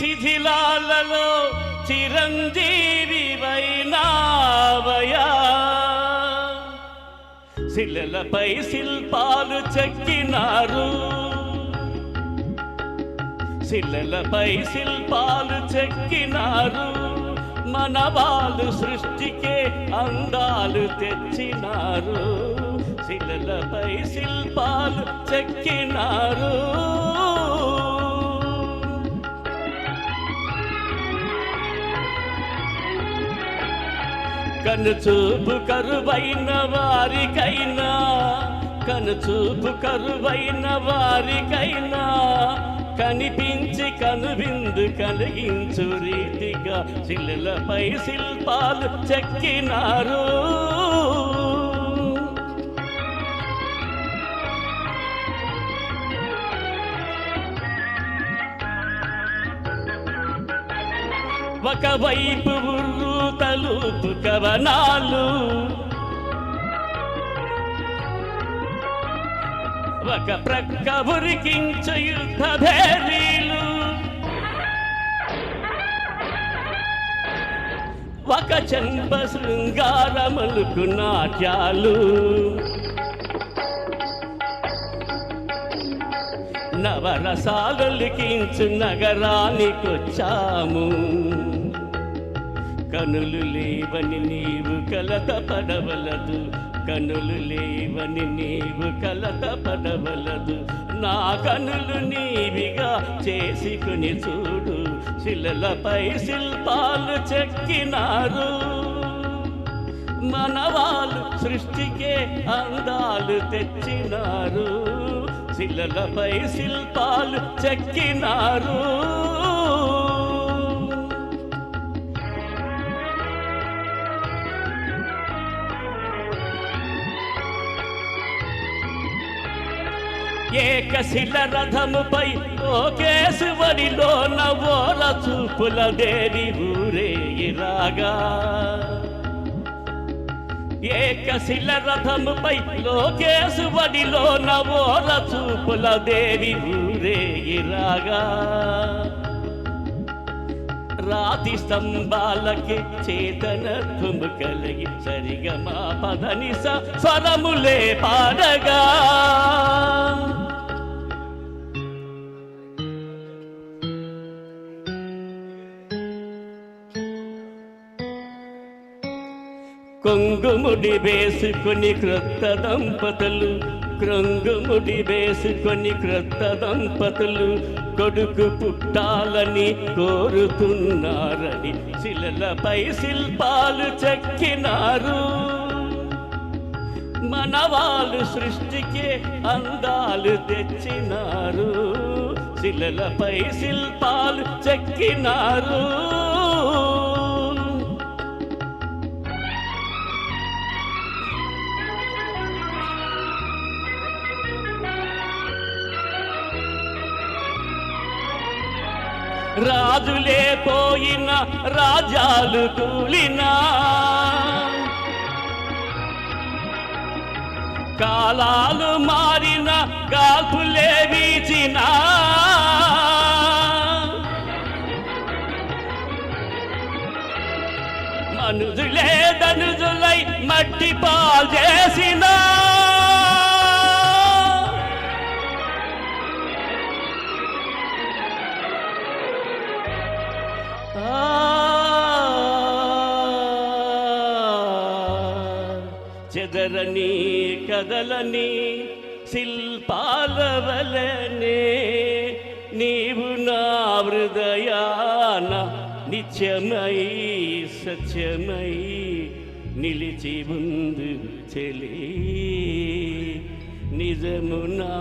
శిథిలాలలో చిరంజీవి వైనావయా శిలలపై శిల్పాలు చెక్కినారు శిలలపై శిల్పాలు చెక్కినారు మన వాళ్ళు సృష్టికే అందాలు తెచ్చినారు శిలలపై శిల్పాలు చెక్కినారు కనుచూపు కరువైన వారికైనా కనుచూపు కరువైన వారికైనా కనిపించి కనువిందు కలిగించు రీతిగా శిలలపై శిల్పాలు చెక్కినారు ఒకవైపు ఉర్రు తలుపు కవనాలు ఒక ప్రక్క ఉరికించు యుద్ధ భేరీలు ఒక చెంప శృంగారములకు నాట్యాలు నవరసాలు లిఖించు నగరానికొచ్చాము కనులు లేవని నీవు కలత పడవలదు కనులు లేవని నీవు కలత పడవలదు నా కనులు నీవిగా చేసుకుని చూడు శిలలపై శిల్పాలు చెక్కినారు మన వాళ్ళు సృష్టికే అందాలు తెచ్చినారు శిలలపై శిల్పాలు చెక్కినారు ఏకశిల రథముపై ఓకేశవరిలో నవోర చూపుల దేవి ఊరేగిరాగా ఏకశిల రథముపై లోకేశవరిలో నవోర చూపుల దేవి ఊరేగిరాగా రాతి స్తంభాలకి చేతనత్వము కలిగి సరిగమా పదనిస స్వరములే పాడగా కొంగుముడి వేసుకొని క్రొత్త దంపతులు క్రొంగుముడి వేసుకొని క్రొత్త దంపతులు కొడుకు పుట్టాలని కోరుతున్నారని శిలలపై శిల్పాలు చెక్కినారు మన వాళ్ళు సృష్టికే అందాలు తెచ్చినారు శిలలపై శిల్పాలు చెక్కినారు రాజులే పోయిన రాజ్యాలు కూలినా కాలాలు మారిన గాల్పులే వీచినా మనుజులే ధనుజులై మట్టి పాలు చేసినా చెదరని కదలని శిల్పాల వలనే నీవు నా హృదయాన నిత్యమై సత్యమై నిలిచి ఉందు చెలి నిజమునా